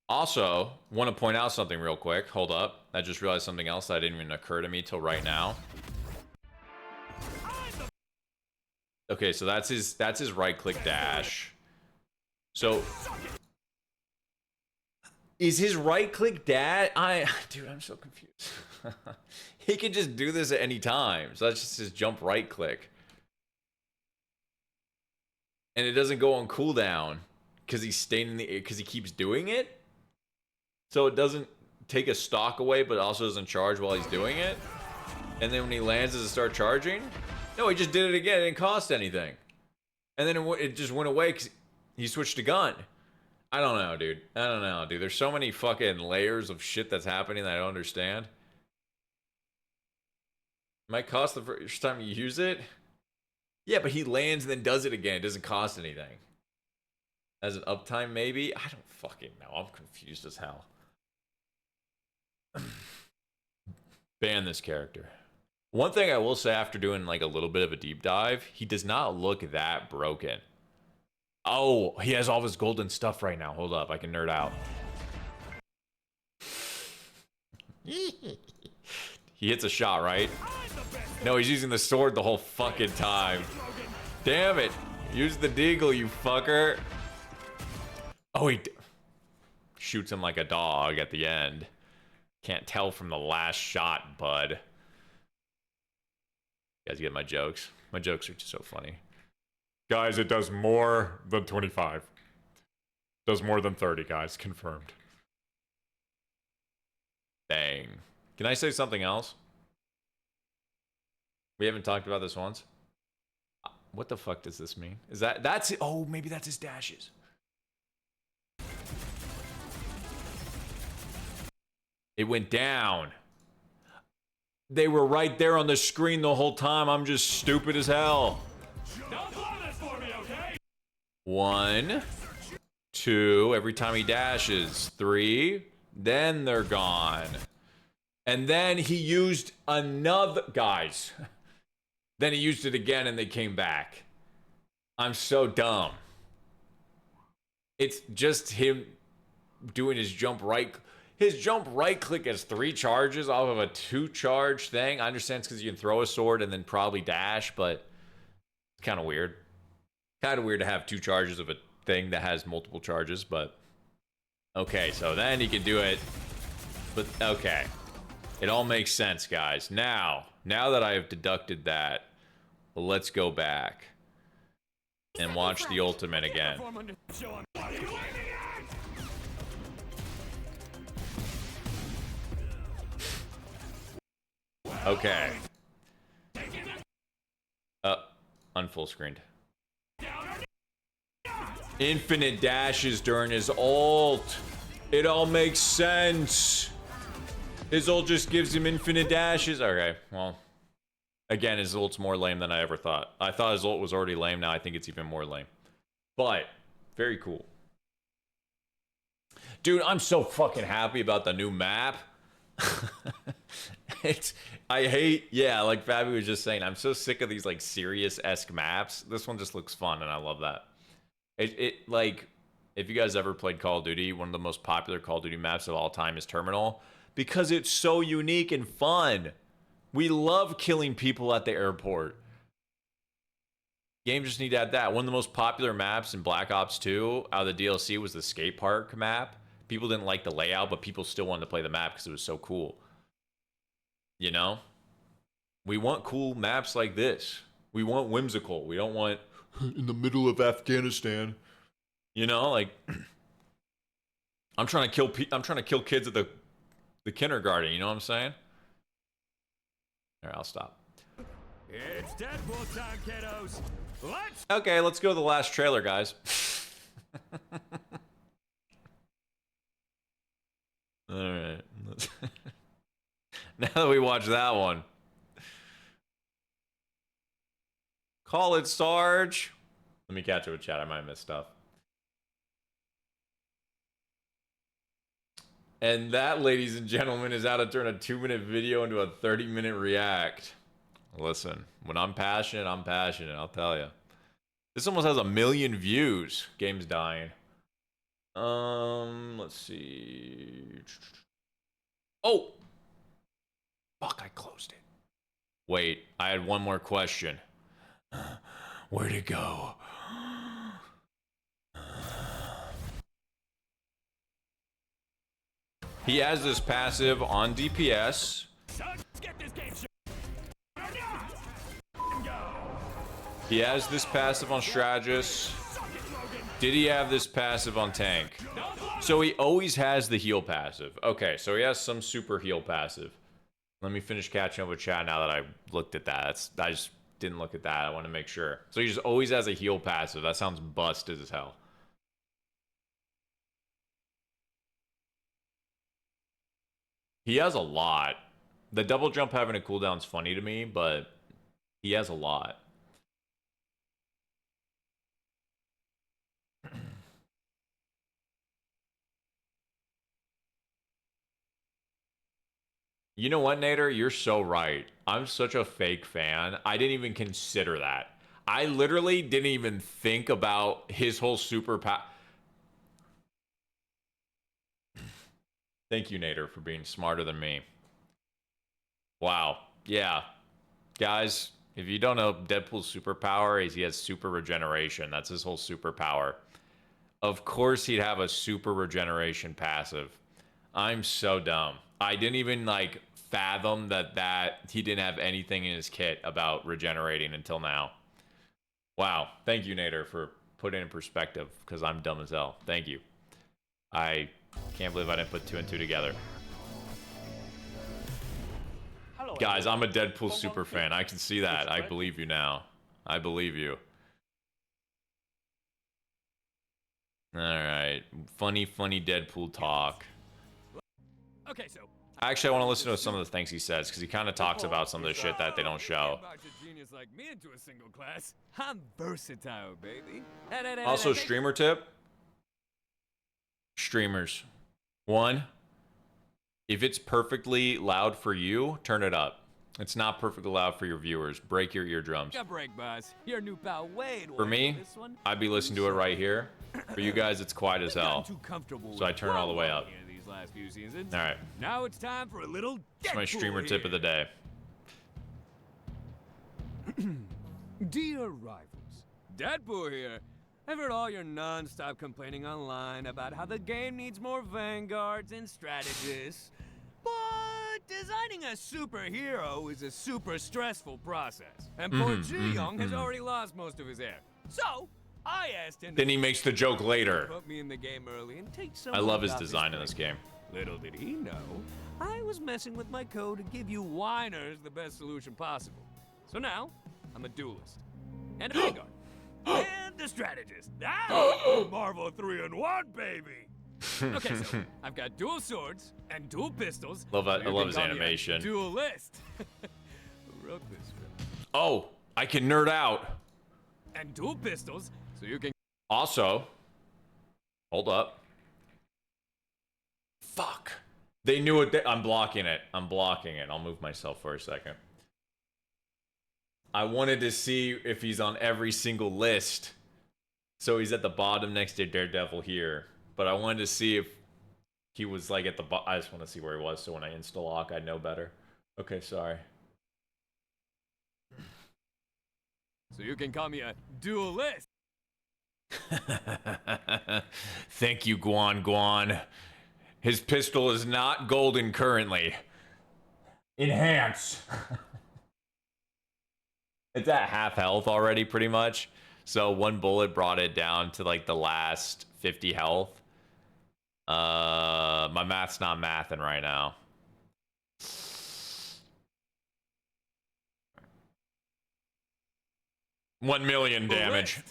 Also, want to point out something real quick. Hold up. I just realized something else that didn't even occur to me till right now. Okay, so that's his right click dash. So is his right click dash? Dude, I'm so confused. He can just do this at any time. So that's just his jump right click. And it doesn't go on cooldown because he's staying in the air because he keeps doing it. So it doesn't take a stock away, but also doesn't charge while he's doing it. And then when he lands, does it start charging? No, he just did it again. It didn't cost anything. And then it just went away because he switched to gun. I don't know, dude. I don't know, dude. There's so many fucking layers of shit that's happening that I don't understand. Might cost the first time you use it. Yeah, but he lands and then does it again. It doesn't cost anything. As an uptime, maybe? I don't fucking know. I'm confused as hell. Ban this character. One thing I will say after doing like a little bit of a deep dive, he does not look that broken. Oh, he has all of his golden stuff right now. Hold up, I can nerd out. He hits a shot, right? No, he's using the sword the whole fucking time. Damn it. Use the deagle, you fucker. Oh, he shoots him like a dog at the end. Can't tell from the last shot, bud. You guys get my jokes? My jokes are just so funny. Guys, it does more than 25. Does more than 30, guys. Confirmed. Bang. Can I say something else? We haven't talked about this once. What the fuck does this mean? Is that's it? Oh, maybe that's his dashes. It went down. They were right there on the screen the whole time. I'm just stupid as hell. Don't blow this for me, okay? 1, 2, every time he dashes. 3, then they're gone. And then he used another, guys. Then he used it again and they came back. I'm so dumb. It's just him doing his jump right. His jump right click has 3 charges off of a 2 charge thing. I understand it's because you can throw a sword and then probably dash, but it's kind of weird. Kind of weird to have 2 charges of a thing that has multiple charges, but okay, so then he can do it. But okay. It all makes sense, guys. Now that I have deducted that, let's go back and watch the ultimate again. Okay. Unfull screened. Infinite dashes during his ult. It all makes sense. His ult just gives him infinite dashes. Okay, well. Again, his ult's more lame than I ever thought. I thought his ult was already lame. Now I think it's even more lame. But, very cool. Dude, I'm so fucking happy about the new map. I hate, yeah, like Fabi was just saying, I'm so sick of these like serious-esque maps. This one just looks fun, and I love that. Like, if you guys ever played Call of Duty, one of the most popular Call of Duty maps of all time is Terminal, because it's so unique and fun. We love killing people at the airport. Games just need to add that. One of the most popular maps in Black Ops 2 out of the DLC was the skate park map. People didn't like the layout, but people still wanted to play the map because it was so cool. You know? We want cool maps like this. We want whimsical. We don't want in the middle of Afghanistan. You know, like I'm trying to kill kids at the kindergarten, you know what I'm saying? All right, I'll stop. It's Deadpool time, kiddos. Let's. Okay, let's go to the last trailer, guys. All right. Now that we watched that one. Call it, Sarge. Let me catch up with chat. I might have missed stuff. And that, ladies and gentlemen, is how to turn a 2-minute video into a 30-minute react. Listen, when I'm passionate, I'll tell you. This almost has 1 million views. Game's dying. Let's see. Oh! Fuck, I closed it. Wait, I had one more question. Where'd it go? He has this passive on DPS. Get this game. He has this passive on Strategist. Did he have this passive on Tank? So he always has the heal passive. Okay, so he has some super heal passive. Let me finish catching up with chat now that I looked at that. I just didn't look at that. I want to make sure. So he just always has a heal passive. That sounds busted as hell. He has a lot. The double jump having a cooldown is funny to me, but he has a lot. You know what, Nader? You're so right. I'm such a fake fan. I didn't even consider that. I literally didn't even think about his whole super power. Thank you, Nader, for being smarter than me. Wow. Yeah. Guys, if you don't know, Deadpool's superpower is he has super regeneration. That's his whole superpower. Of course he'd have a super regeneration passive. I'm so dumb. I didn't even, like, fathom that he didn't have anything in his kit about regenerating until now. Wow. Thank you, Nader, for putting it in perspective, because I'm dumb as hell. Thank you. I can't believe I didn't put 2 and 2 together. Hello, Guys, I'm a Deadpool super fan. I can see that. I believe you now. I believe you. Alright. Funny Deadpool talk. Okay, so Actually, I want to listen to some of the things he says, because he kind of talks about some of the shit that they don't show. Genius like me into a single class. I'm versatile, baby. Also, streamer tip. Streamers. 1, if it's perfectly loud for you, turn it up. It's not perfectly loud for your viewers. Break your eardrums. Break, boss. Your new pal Wade. For me, I'd be listening to it right here. For you guys, it's quiet as hell. So I turn it all the way up. Last few seasons. All right. Now it's time for a little It's my streamer tip of the day. Dear rivals, Deadpool here. I've heard all your non-stop complaining online about how the game needs more vanguards and strategists. But designing a superhero is a super stressful process. And poor Ji-Young has already lost most of his hair. So, I asked him. Then he makes the joke later. Put me in the game early and take some. I love his design in this game. Little did he know, I was messing with my code to give you whiners the best solution possible. So now, I'm a duelist. And a vanguard. And a strategist. Ah! Marvel 3-in-1, baby! Okay, so I've got dual swords and dual pistols. I love You his can call me a animation. Duelist. Who wrote this script? Oh, I can nerd out. And dual pistols, so you can. Also, hold up. Fuck. They knew it. I'm blocking it. I'm blocking it. I'll move myself for a second. I wanted to see if he's on every single list. So he's at the bottom next to Daredevil here. But I wanted to see if he was like at the bottom. I just want to see where he was so when I insta-lock, I'd know better. Okay, sorry. So you can call me a duelist. Thank you, Guan Guan. His pistol is not golden currently. Enhance. It's at half health already, pretty much. So one bullet brought it down to like the last 50 health. My math's not mathing right now. $1 million damage.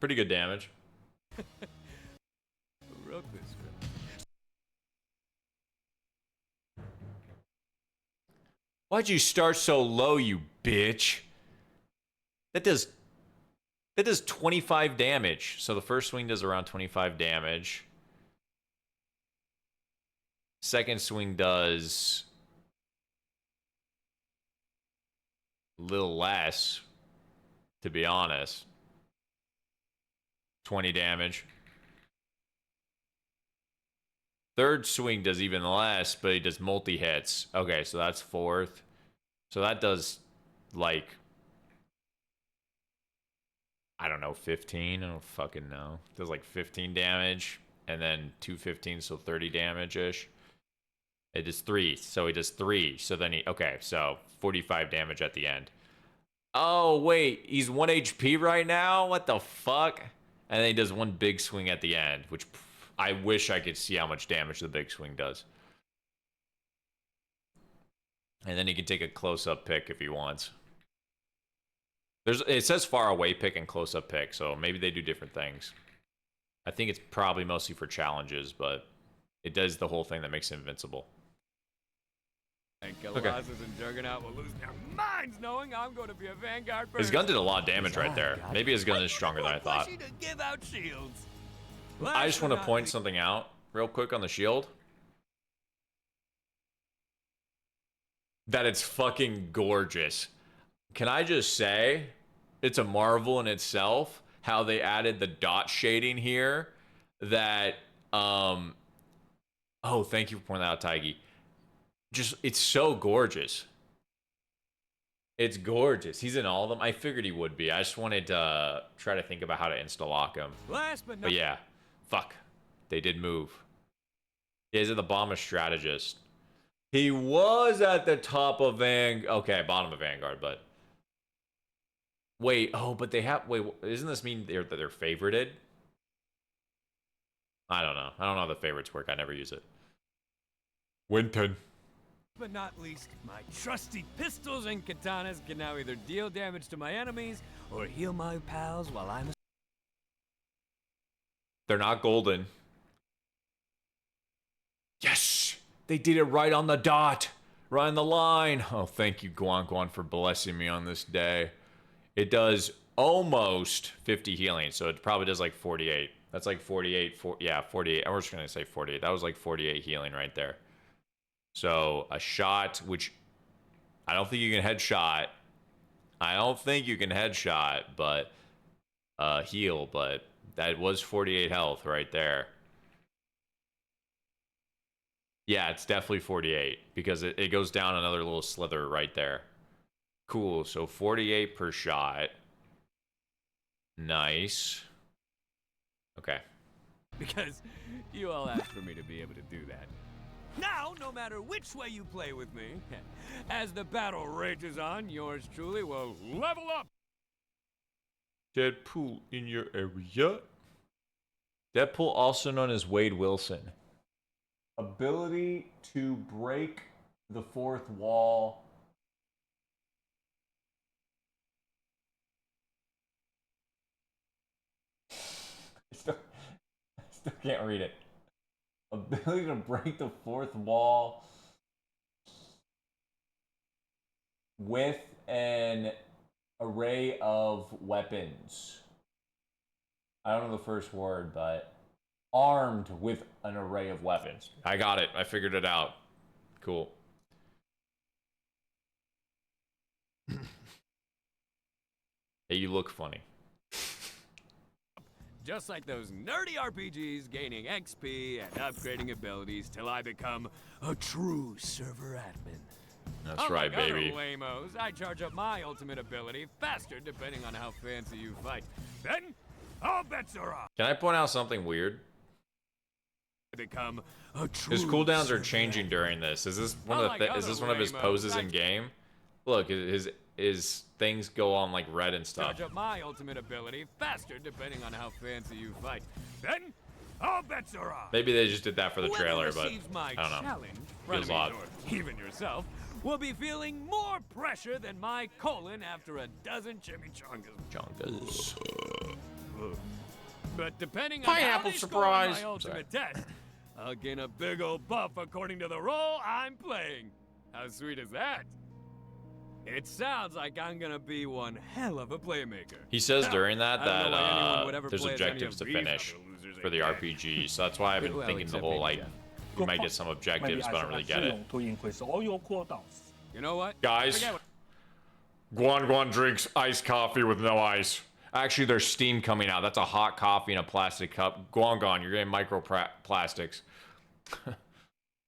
Pretty good damage. Who wrote this script? Why'd you start so low, you bitch? That does 25 damage. So the first swing does around 25 damage. Second swing does a little less, to be honest. 20 damage. Third swing does even less, but he does multi-hits. Okay, so that's fourth. So that does, like, I don't know, 15? I don't fucking know. Does, like, 15 damage, and then 215, so 30 damage-ish. It is 3, so he does 3. So then he, okay, so 45 damage at the end. Oh, wait, he's 1 HP right now? What the fuck? And then he does one big swing at the end, which I wish I could see how much damage the big swing does. And then he can take a close-up pick if he wants. It says far away pick and close-up pick, so maybe they do different things. I think it's probably mostly for challenges, but it does the whole thing that makes him invincible. And Colossus and Juggernaut will lose their minds knowing I'm going to be a Vanguard first. His gun did a lot of damage right there. Maybe his gun is stronger than I thought. To give out shields. I just want to point something out real quick on the shield. That it's fucking gorgeous. Can I just say, it's a marvel in itself how they added the dot shading here that, oh, thank you for pointing that out, Taigi. Just, it's so gorgeous. It's gorgeous. He's in all of them. I figured he would be. I just wanted to try to think about how to insta-lock him. But yeah, fuck. They did move. Yeah, he's at the bottom of Strategist. He was at the top of okay, bottom of Vanguard, but... Wait, oh, but they have... Wait, doesn't this mean they're favorited? I don't know. I don't know how the favorites work. I never use it. Winton. But not least, my trusty pistols and katanas can now either deal damage to my enemies or heal my pals while I'm... They're not golden. Yes! They did it right on the dot. Right on the line. Oh, thank you, Guan Guan, for blessing me on this day. It does almost 50 healing, so it probably does like 48. That's like 48. Yeah, 48. I was just going to say 48. That was like 48 healing right there. So a shot, which I don't think you can headshot. I don't think you can headshot, but heal. But that was 48 health right there. Yeah, it's definitely 48 because it goes down another little slither right there. Cool. So 48 per shot. Nice. Okay. Because you all asked for me to be able to do that. Now, no matter which way you play with me, as the battle rages on, yours truly will level up. Deadpool in your area. Deadpool, also known as Wade Wilson. Ability to break the fourth wall. I still can't read it. Ability to break the fourth wall with an array of weapons. I don't know the first word, but armed with an array of weapons. I got it. I figured it out. Cool. Hey, you look funny. Just like those nerdy RPGs, gaining XP and upgrading abilities till I become a true server admin. That's right, baby. Lamos, I charge up my ultimate ability faster depending on how fancy you fight. Then, all bets are off. Can I point out something weird? Become a true His cooldowns are changing during this. Is this one of the? Is this one of his poses in game? Look, his things go on like red and stuff. Charge up my ultimate ability faster depending on how fancy you fight. Then, all bets are off. Maybe they just did that for the trailer, but I don't know. Feels odd. Even yourself will be feeling more pressure than my colon after a dozen chimichangas. But depending on how they score on my ultimate test, I'll gain a big old buff according to the role I'm playing. How sweet is that? It sounds like I'm gonna be one hell of a playmaker. He says during that that there's objectives to finish for the RPG, so that's why I've been thinking the whole like you might get some objectives, but I don't really get it. You know what? Guys, Guan Guan drinks iced coffee with no ice. Actually, there's steam coming out. That's a hot coffee in a plastic cup. Guan Guan, you're getting microplastics.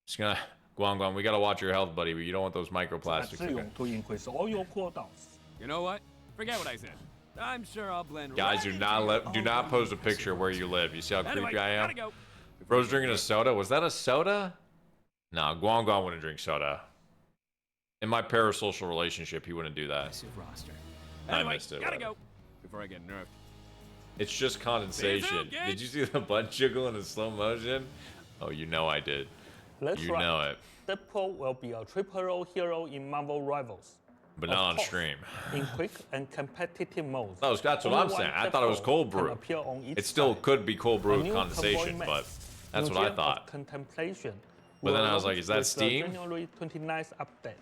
Just gonna Guan Guan, we gotta watch your health, buddy, but you don't want those microplastics. Okay? You know what? Forget what I said. I'm sure I'll blend. Guys, do not post a picture where you live. You see how creepy I am? Bro's drinking a soda. Was that a soda? No, Guan Guan wouldn't drink soda. In my parasocial relationship, he wouldn't do that. I missed it. Gotta go before I get nerfed. It's just condensation. Did you see the butt jiggle in slow motion? Oh, you know I did. You know it. Deadpool will be a triple role hero in Marvel Rivals. But not on stream. In quick and competitive modes. That's what I'm saying. I thought it was cold brew. It still could be cold brew with condensation, but that's what I thought. Contemplation. But then I was like, is that Steam? January 29th update.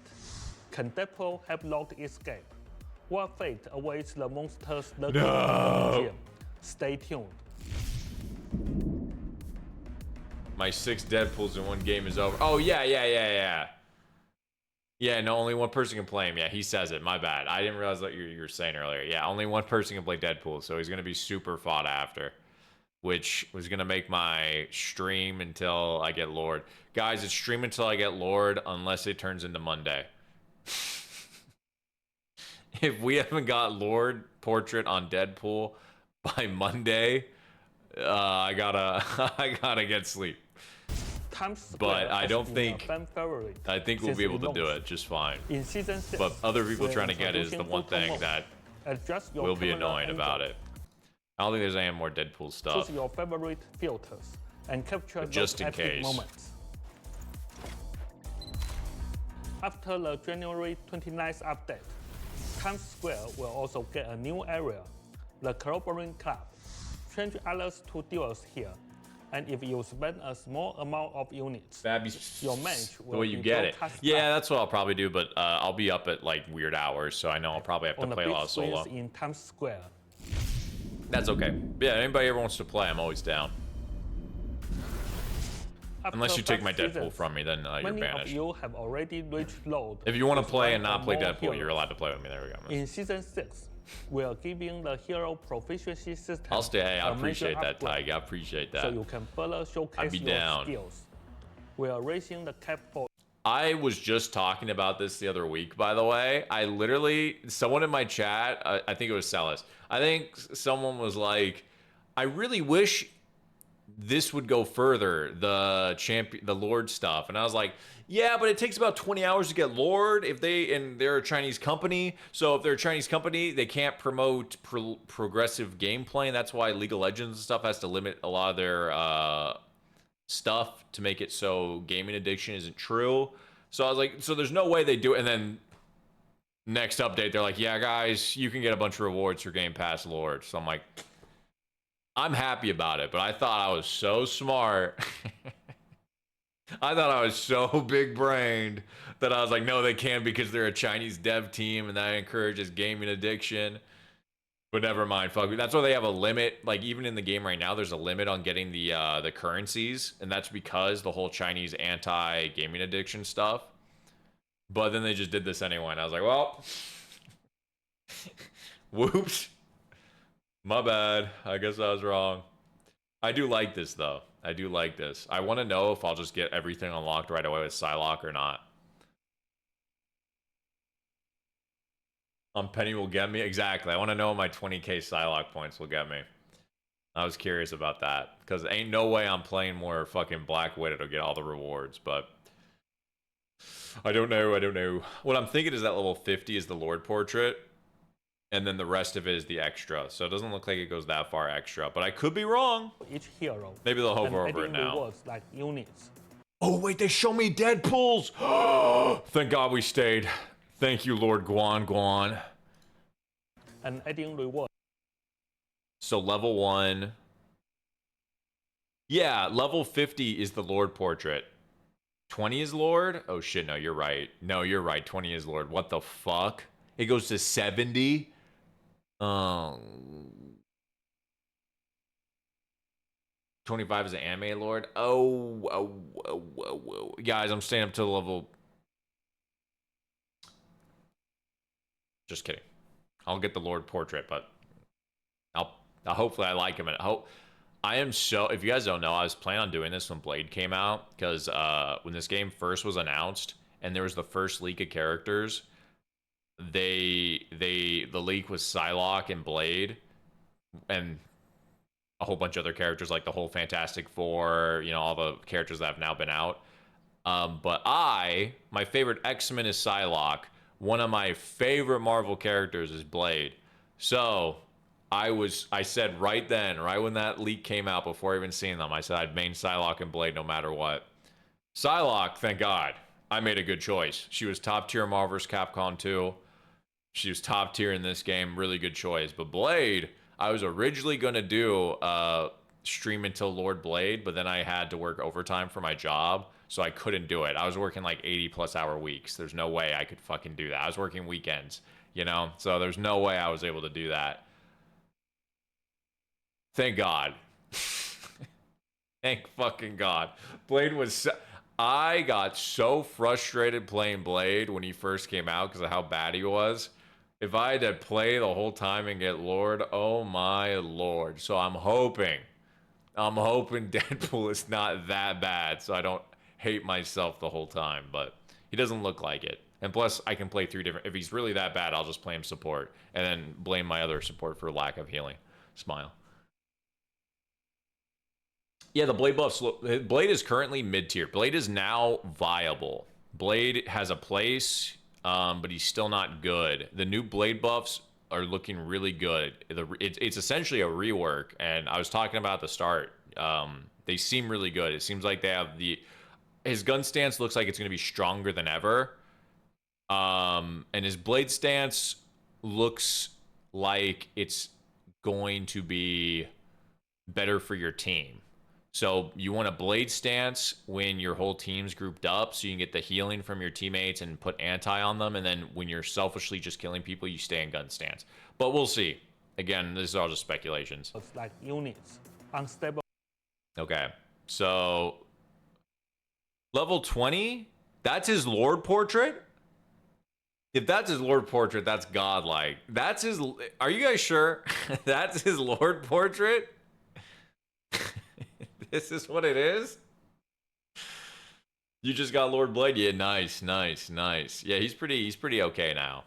Can Deadpool help Lord escape? What fate awaits the monsters lurking in the museum? Stay tuned. My 6 Deadpools in one game is over. Oh, yeah. Yeah, no, only one person can play him. Yeah, he says it. My bad. I didn't realize what you were saying earlier. Yeah, only one person can play Deadpool, so he's going to be super fought after, which was going to make my stream until I get Lord. Guys, it's stream until I get Lord unless it turns into Monday. If we haven't got Lord portrait on Deadpool by Monday, I gotta get sleep. But I don't think we'll be able to do it just fine. In season 6, but other people trying to get it is the one thing that will be annoying about it. I don't think there's any more Deadpool stuff. Choose your favorite filters and capture just in case. Moments. After the January 29th update, Times Square will also get a new area, the Clobbering Club. Change others to duels here, and if you spend a small amount of units, your match will the way you get it. Yeah, that's what I'll probably do, but I'll be up at like weird hours, so I know I'll probably have to play a lot of solo. In Times Square. That's okay. Yeah, anybody ever wants to play, I'm always down. Unless you take my Deadpool from me, then you're banished. You have already reached load. If you want to play and not play Deadpool, you're allowed to play with me. There we go. In season 6, we are giving the hero proficiency system. I'll stay. Hey, I appreciate that, Tyga. I appreciate that. So you can further showcase your skills. We are raising the cap for. I was just talking about this the other week, by the way. Someone in my chat, I think it was Celis. I think someone was like, I really wish this would go further, the Lord stuff. And I was like, yeah, but it takes about 20 hours to get Lord and they're a Chinese company. So if they're a Chinese company, they can't promote progressive gameplay. And that's why League of Legends and stuff has to limit a lot of their stuff to make it so gaming addiction isn't true. So I was like, so there's no way they do it. And then next update, they're like, yeah, guys, you can get a bunch of rewards for Game Pass Lord. So I'm like, I'm happy about it, but I thought I was so smart. I thought I was so big-brained that I was like, no, they can't because they're a Chinese dev team and that encourages gaming addiction. But never mind, fuck. That's why they have a limit. Like even in the game right now, there's a limit on getting the currencies, and that's because the whole Chinese anti-gaming addiction stuff. But then they just did this anyway, and I was like, well, whoops, my bad. I guess I was wrong. I do like this though. I do like this. I want to know if I'll just get everything unlocked right away with Psylocke or not. Penny will get me exactly. I want to know what my 20k Psylocke points will get me. I was curious about that because ain't no way I'm playing more fucking Black Widow to get all the rewards, but I don't know. I don't know. What I'm thinking is that level 50 is the Lord portrait, and then the rest of it is the extra. So it doesn't look like it goes that far extra, but I could be wrong. Each hero. Maybe they'll hover and over it now. Rewards like units. Oh wait, they show me Deadpool's. Thank God we stayed. Thank you, Lord Guan. And adding reward. So level 1. Yeah, level 50 is the Lord portrait. 20 is Lord? Oh shit, no, you're right. No, you're right. 20 is Lord. What the fuck? It goes to 70? 25 is an anime Lord? Oh. Guys, I'm staying up to the level. Just kidding. I'll get the Lord portrait, but I'll hopefully I like him. And I am so. If you guys don't know, I was planning on doing this when Blade came out because when this game first was announced and there was the first leak of characters, the leak was Psylocke and Blade and a whole bunch of other characters like the whole Fantastic Four, you know, all the characters that have now been out. But my favorite X-Men is Psylocke. One of my favorite Marvel characters is Blade. So I said right then, right when that leak came out, before even seeing them, I said I'd main Psylocke and Blade no matter what. Psylocke, thank God, I made a good choice. She was top tier in Marvel vs. Capcom 2. She was top tier in this game, really good choice. But Blade, I was originally gonna do stream until Lord Blade, but then I had to work overtime for my job, so I couldn't do it. I was working like 80+ hour weeks. There's no way I could fucking do that. I was working weekends, you know? So there's no way I was able to do that. Thank God. Thank fucking God. Blade was I got so frustrated playing Blade when he first came out because of how bad he was. If I had to play the whole time and get Lord, oh my Lord. So I'm hoping Deadpool is not that bad so I don't hate myself the whole time, but he doesn't look like it. And plus, I can play 3 different. If he's really that bad, I'll just play him support and then blame my other support for lack of healing. Smile. Yeah, the Blade buffs. Blade is currently mid-tier. Blade is now viable. Blade has a place, but he's still not good. The new Blade buffs are looking really good. It's essentially a rework, and I was talking about at the start. They seem really good. It seems like they have his gun stance looks like it's going to be stronger than ever. And his blade stance looks like it's going to be better for your team. So you want a blade stance when your whole team's grouped up so you can get the healing from your teammates and put anti on them. And then when you're selfishly just killing people, you stay in gun stance. But we'll see. Again, this is all just speculations. It's like units, unstable. Okay, so level 20, that's his Lord portrait? If that's his Lord portrait, that's godlike. That's his, are you guys sure? That's his Lord portrait? This is what it is? You just got Lord Blade? Yeah, nice. Yeah, he's pretty okay now.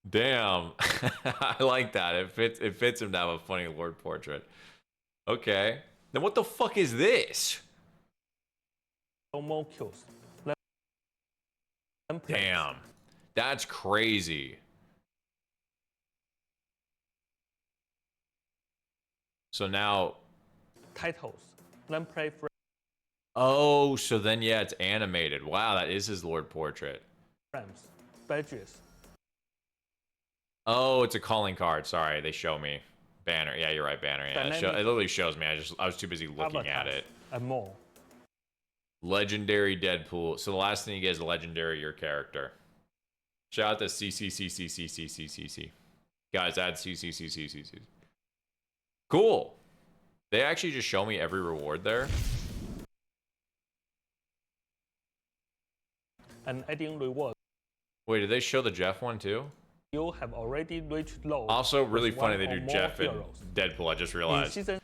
Damn. I like that. It fits him to have a funny Lord portrait. Okay. Then what the fuck is this? More kills. Damn. That's crazy. So now Titles. Then play for oh, so then yeah, it's animated. Wow, that is his Lord portrait. friends, badges. Oh, it's a calling card. Sorry, they show me. Banner. Yeah, you're right, banner. Yeah, it literally shows me. I was too busy looking at it. And more. Legendary Deadpool. So the last thing you get is legendary your character. Shout out to CCCCCCCCC. Guys, add C. Cool. They actually just show me every reward there. And adding rewards. Wait, did they show the Jeff one too? You have already reached low. Also, really with funny one they or do more Jeff and heroes. Deadpool. I just In realized. season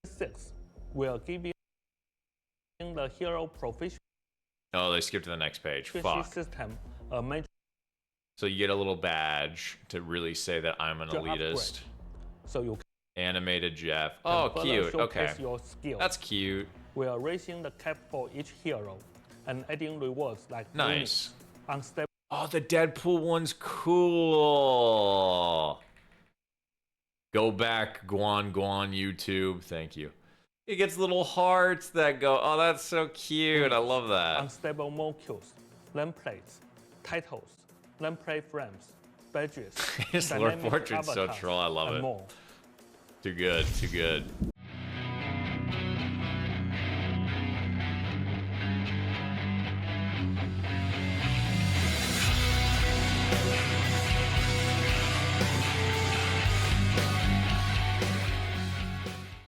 6, we'll give you the hero proficiency Oh, they skipped to the next page. Fuck. system a major So you get a little badge to really say that I'm an upgrade. elitist. So you Animated Jeff. can Oh, further cute. showcase Okay. your skills. That's cute. We are raising the cap for each hero and adding rewards like Nice. unstable Oh, the Deadpool one's cool. Go back, Guan YouTube. Thank you. It gets little hearts that go. Oh, that's so cute. I love that. unstable molecules, land plates, titles, land plate frames, badges, His Lord dynamic Portrait's so avatars, troll. I love and it. more. Too good. Too good.